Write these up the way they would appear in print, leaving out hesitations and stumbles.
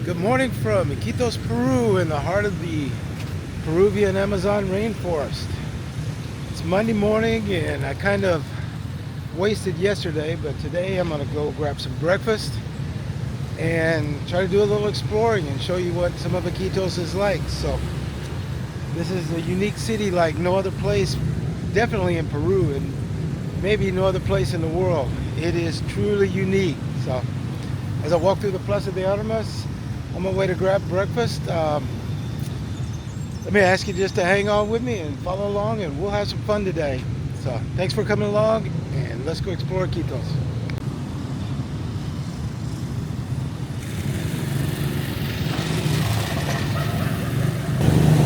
Good morning from Iquitos, Peru, in the heart of the Peruvian Amazon rainforest. It's Monday morning and I kind of wasted yesterday, but today I'm going to go grab some breakfast and try to do a little exploring and show you what some of Iquitos is like. So this is a unique city like no other place, definitely in Peru and maybe no other place in the world. It is truly unique. So as I walk through the Plaza de Armas on my way to grab breakfast, let me ask you just to hang on with me and follow along, and we'll have some fun today. So thanks for coming along, and let's go explore Iquitos.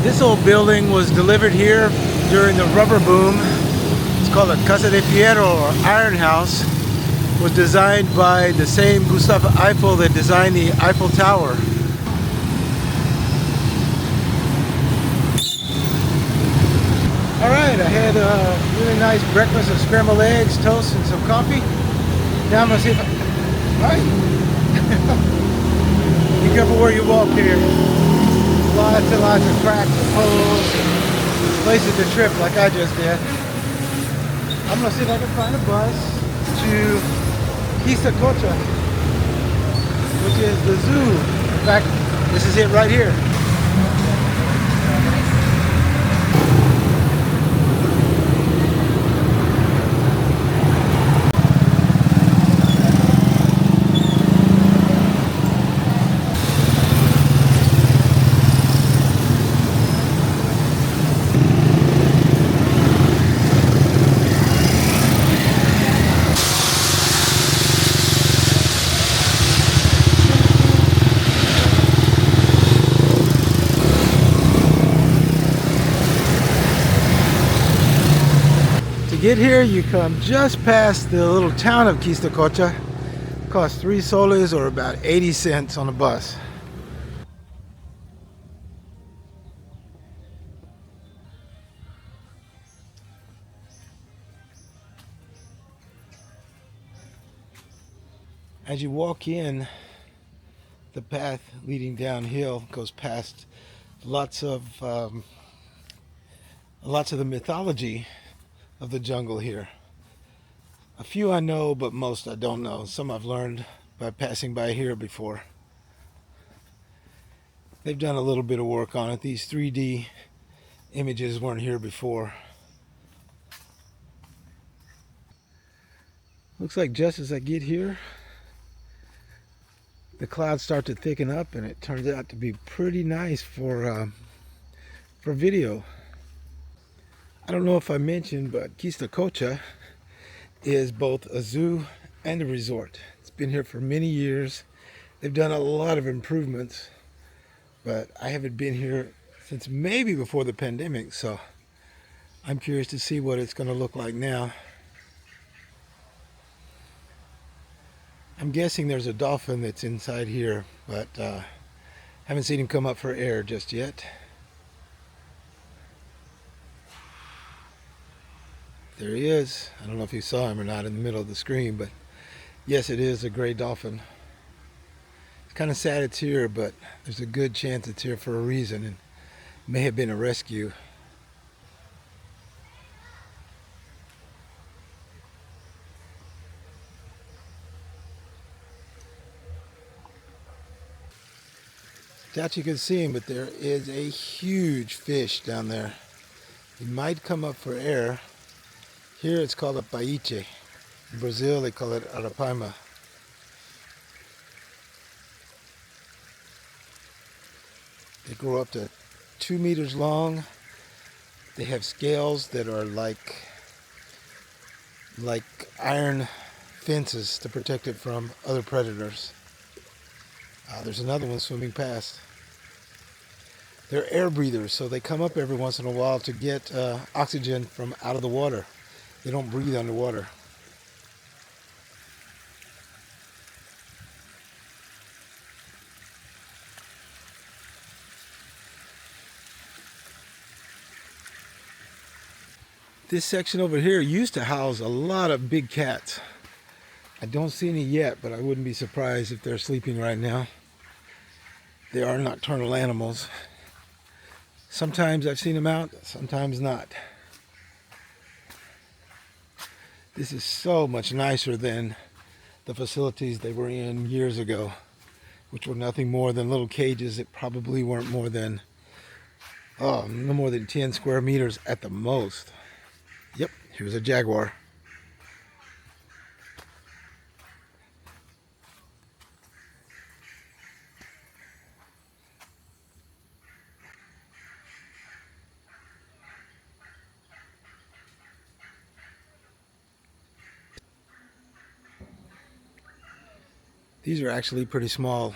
This old building was delivered here during the rubber boom. It's called a Casa de Fierro, or Iron House. It was designed by the same Gustav Eiffel that designed the Eiffel Tower. Alright, I had a really nice breakfast of scrambled eggs, toast, and some coffee. Now I'm going to see if I... Alright. Be careful where you walk here. Lots and lots of cracks and holes and places to trip like I just did. I'm going to see if I can find a bus to Quistococha, which is the zoo. In fact, this is it right here. To get here, you come just past the little town of Quistococha. Costs 3 soles, or about 80 cents on a bus. As you walk in, the path leading downhill goes past lots of the mythology of the jungle here. A few I know, but most I don't know. Some I've learned by passing by here before. They've done a little bit of work on it. These 3D images weren't here before. Looks like just as I get here, the clouds start to thicken up, and it turns out to be pretty nice for video. I don't know if I mentioned, but Quistococha is both a zoo and a resort. It's been here for many years. They've done a lot of improvements, but I haven't been here since maybe before the pandemic, so I'm curious to see what it's going to look like now. I'm guessing there's a dolphin that's inside here, but haven't seen him come up for air just yet. There he is. I don't know if you saw him or not in the middle of the screen, but yes, it is a gray dolphin. It's kind of sad it's here, but there's a good chance it's here for a reason, and may have been a rescue. Doubt you can see him, but there is a huge fish down there. He might come up for air. Here it's called a paiche. In Brazil they call it arapaima. They grow up to 2 meters long. They have scales that are like iron fences to protect it from other predators. There's another one swimming past. They're air breathers, so they come up every once in a while to get oxygen from out of the water. They don't breathe underwater. This section over here used to house a lot of big cats. I don't see any yet, but I wouldn't be surprised if they're sleeping right now. They are nocturnal animals. Sometimes I've seen them out, sometimes not. This is so much nicer than the facilities they were in years ago, which were nothing more than little cages that probably weren't more than, oh, no more than 10 square meters at the most. Yep, here's a jaguar. These are actually pretty small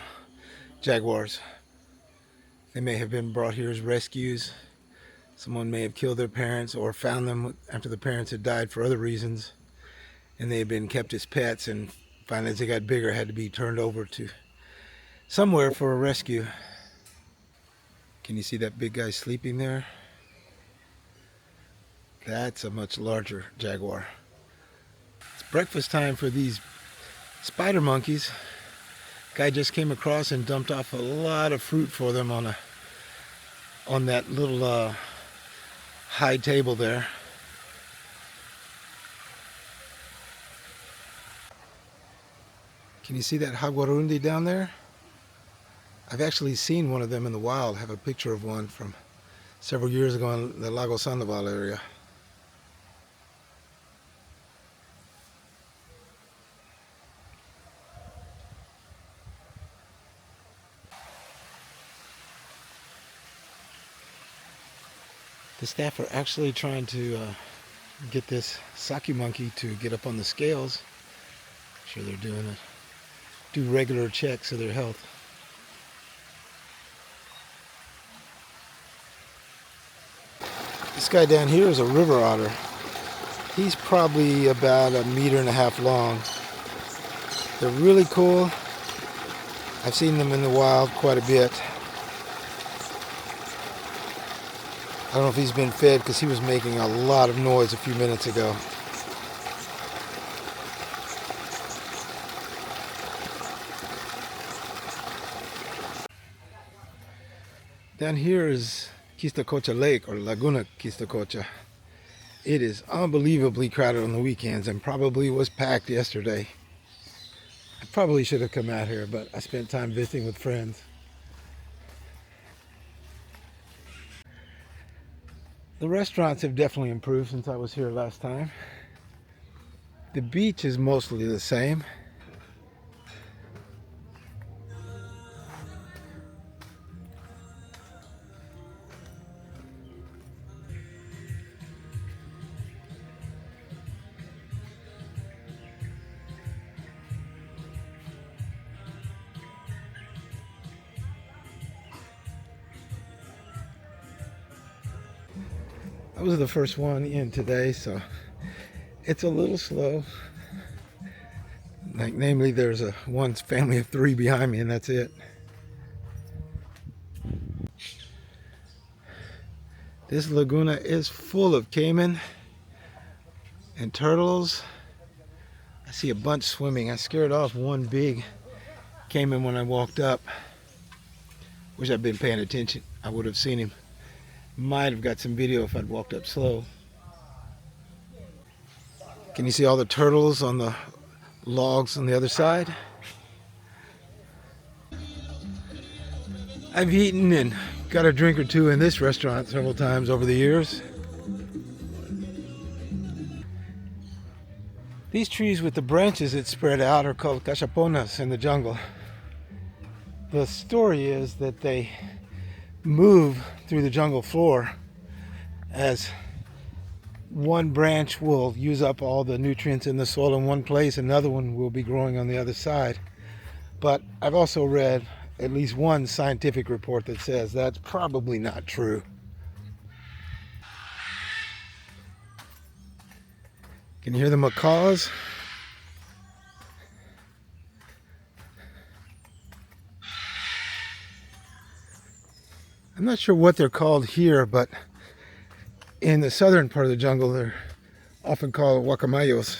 jaguars. They may have been brought here as rescues. Someone may have killed their parents or found them after the parents had died for other reasons, and they had been kept as pets, and finally as they got bigger had to be turned over to somewhere for a rescue. Can you see that big guy sleeping there? That's a much larger jaguar. It's breakfast time for these spider monkeys. Guy just came across and dumped off a lot of fruit for them on that little high table there. Can you see that jaguarundi down there? I've actually seen one of them in the wild. I have a picture of one from several years ago in the Lago Sandoval area. The staff are actually trying to get this saki monkey to get up on the scales. I'm sure they're doing it. Do regular checks of their health. This guy down here is a river otter. He's probably about 1.5 meters long. They're really cool. I've seen them in the wild quite a bit. I don't know if he's been fed because he was making a lot of noise a few minutes ago. Down here is Quistococha Lake, or Laguna Quistococha. It is unbelievably crowded on the weekends and probably was packed yesterday. I probably should have come out here, but I spent time visiting with friends. The restaurants have definitely improved since I was here last time. The beach is mostly the same. I was the first one in today, so it's a little slow. Like, namely, there's one family of 3 behind me, and that's it. This laguna is full of caiman and turtles. I see a bunch swimming. I scared off one big caiman when I walked up. Wish I'd been paying attention. I would have seen him. Might have got some video if I'd walked up slow. Can you see all the turtles on the logs on the other side? I've eaten and got a drink or two in this restaurant several times over the years. These trees with the branches that spread out are called cachaponas in the jungle. The story is that they move through the jungle floor as one branch will use up all the nutrients in the soil in one place, another one will be growing on the other side. But I've also read at least one scientific report that says that's probably not true. Can you hear the macaws? I'm not sure what they're called here, but in the southern part of the jungle, they're often called guacamayos.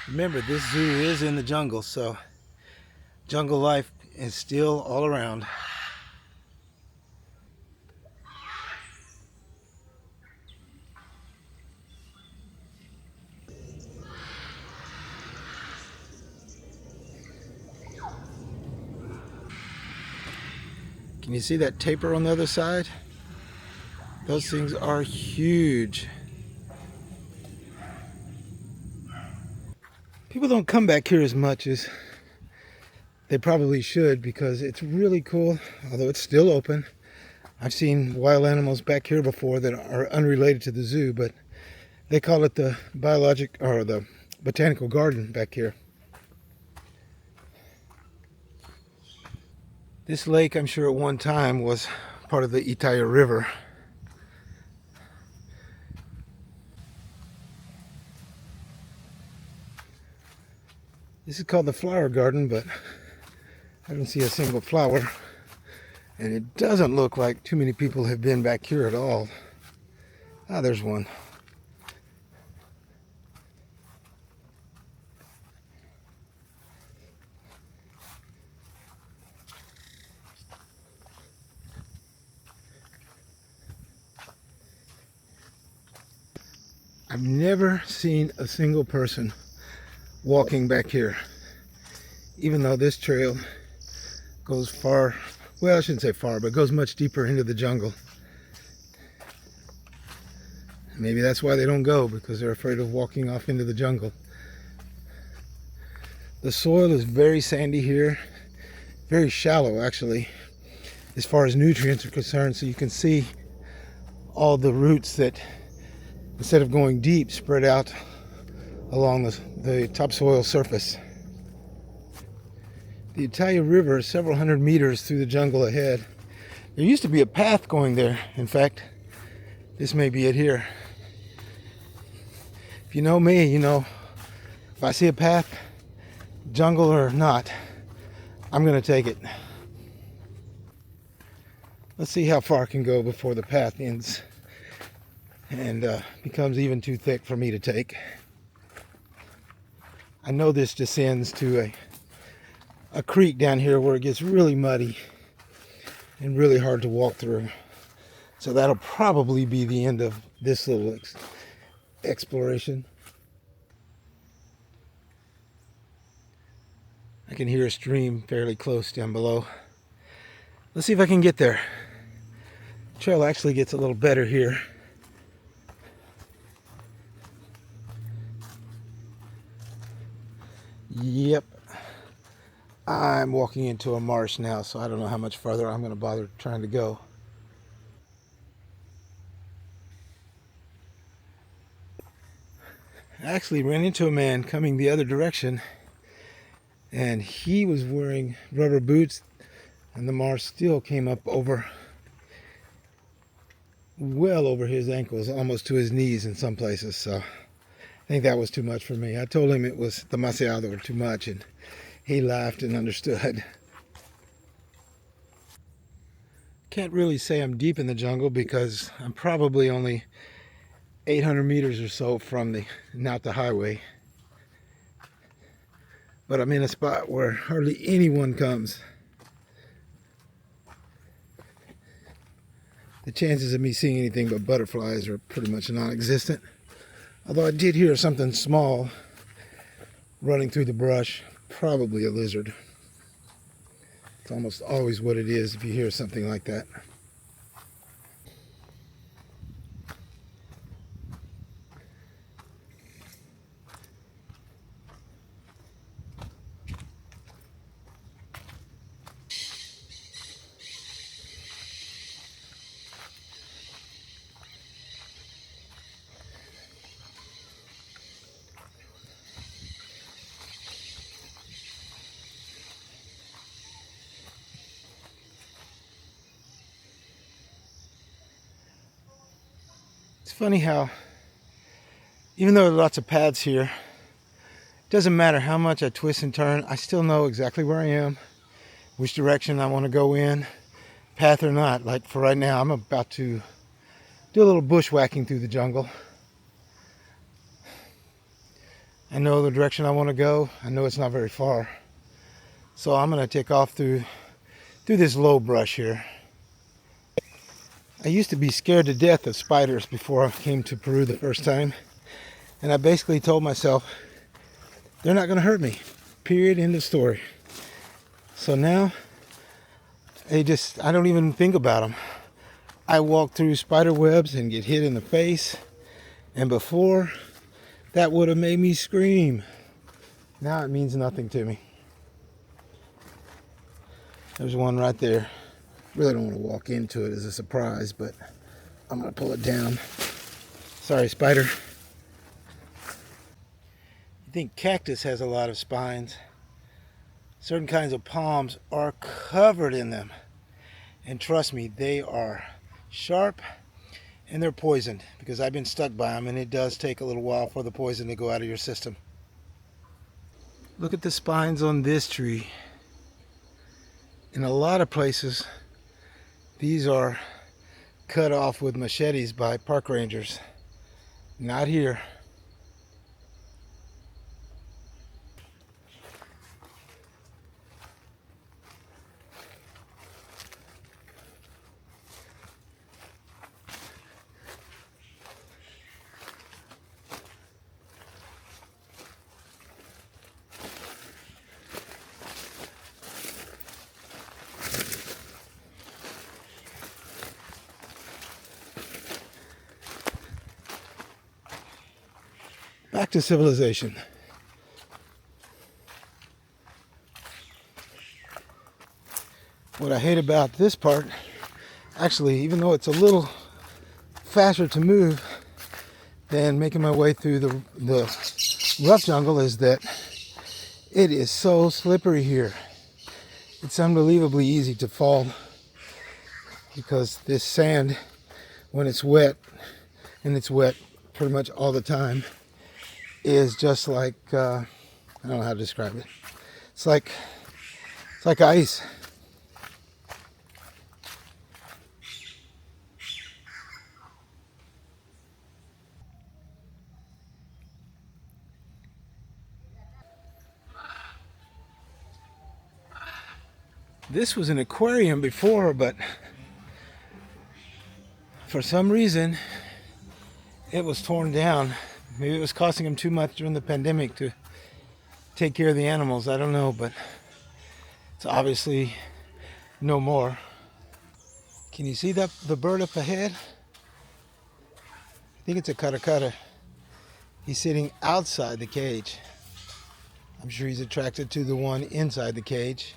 Remember, this zoo is in the jungle, so jungle life is still all around. Can you see that tapir on the other side? Those things are huge. People don't come back here as much as they probably should because it's really cool, although it's still open. I've seen wild animals back here before that are unrelated to the zoo, but they call it the biologic or the botanical garden back here. This lake, I'm sure at one time was part of the Itaya River. This is called the flower garden, but I don't see a single flower. And it doesn't look like too many people have been back here at all. Ah, there's one. I've never seen a single person walking back here, even though this trail goes far, well, I shouldn't say far, but goes much deeper into the jungle. Maybe that's why they don't go, because they're afraid of walking off into the jungle. The soil is very sandy here, very shallow actually, as far as nutrients are concerned, so you can see all the roots that, instead of going deep, spread out along the topsoil surface. The Itaya River is several hundred meters through the jungle ahead. There used to be a path going there. In fact, this may be it here. If you know me, you know, if I see a path, jungle or not, I'm going to take it. Let's see how far I can go before the path ends and becomes even too thick for me to take. I know this descends to a creek down here where it gets really muddy and really hard to walk through. So that'll probably be the end of this little exploration. I can hear a stream fairly close down below. Let's see if I can get there. The trail actually gets a little better here. Yep. I'm walking into a marsh now, so I don't know how much farther I'm going to bother trying to go. I actually ran into a man coming the other direction, and he was wearing rubber boots, and the marsh still came up well over his ankles, almost to his knees in some places, so I think that was too much for me. I told him it was demasiado, or too much, and he laughed and understood. Can't really say I'm deep in the jungle because I'm probably only 800 meters or so from not the highway. But I'm in a spot where hardly anyone comes. The chances of me seeing anything but butterflies are pretty much non-existent. Although I did hear something small running through the brush, probably a lizard. It's almost always what it is if you hear something like that. It's funny how, even though there are lots of paths here, it doesn't matter how much I twist and turn, I still know exactly where I am, which direction I want to go in, path or not. Like for right now, I'm about to do a little bushwhacking through the jungle. I know the direction I want to go. I know it's not very far. So I'm going to take off through this low brush here. I used to be scared to death of spiders before I came to Peru the first time. And I basically told myself, they're not going to hurt me. Period. End of story. So now, I don't even think about them. I walk through spider webs and get hit in the face. And before, that would have made me scream. Now it means nothing to me. There's one right there. Really don't want to walk into it as a surprise, but I'm going to pull it down. Sorry, spider. You think cactus has a lot of spines? Certain kinds of palms are covered in them. And trust me, they are sharp and they're poisoned, because I've been stuck by them, and it does take a little while for the poison to go out of your system. Look at the spines on this tree. In a lot of places, these are cut off with machetes by park rangers. Not here. Back to civilization. What I hate about this part, actually, even though it's a little faster to move than making my way through the rough jungle, is that it is so slippery here. It's unbelievably easy to fall, because this sand, when it's wet, and it's wet pretty much all the time, is just like, I don't know how to describe it. It's like ice. This was an aquarium before, but for some reason it was torn down. Maybe it was costing them too much during the pandemic to take care of the animals. I don't know, but it's obviously no more. Can you see the bird up ahead? I think it's a kata. He's sitting outside the cage. I'm sure he's attracted to the one inside the cage.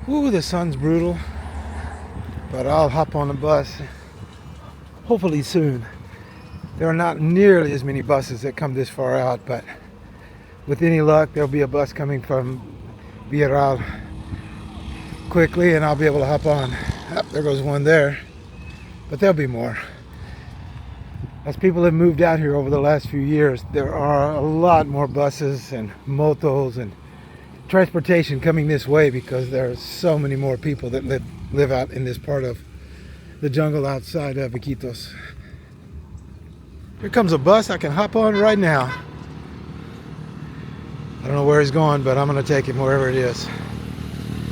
Ooh, the sun's brutal, but I'll hop on the bus hopefully soon. There are not nearly as many buses that come this far out, but with any luck, there'll be a bus coming from Villarreal quickly, and I'll be able to hop on. Oh, there goes one there, but there'll be more. As people have moved out here over the last few years, there are a lot more buses and motos and transportation coming this way, because there are so many more people that live out in this part of the jungle outside of Iquitos. Here comes a bus I can hop on right now. I don't know where he's going, but I'm going to take him wherever it is.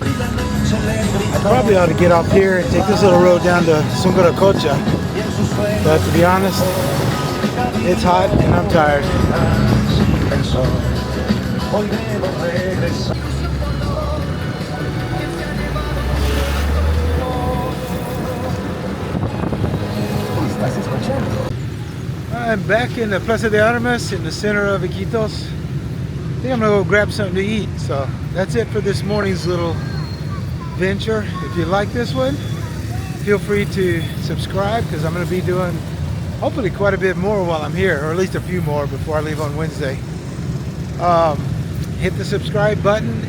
I probably ought to get off here and take this little road down to Laguna Quistococha, but to be honest, it's hot and I'm tired. I'm back in the Plaza de Armas in the center of Iquitos. I think I'm gonna go grab something to eat. So that's it for this morning's little venture. If you like this one, feel free to subscribe, because I'm gonna be doing hopefully quite a bit more while I'm here, or at least a few more before I leave on Wednesday. Hit the subscribe button,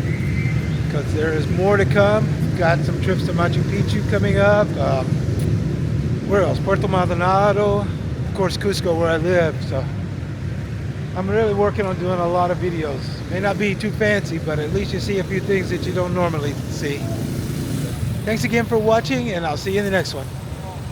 because there is more to come. Got some trips to Machu Picchu coming up. Where else? Puerto Maldonado, of course Cusco, where I live. So I'm really working on doing a lot of videos. May not be too fancy, but at least you see a few things that you don't normally see. Thanks again for watching, and I'll see you in the next one.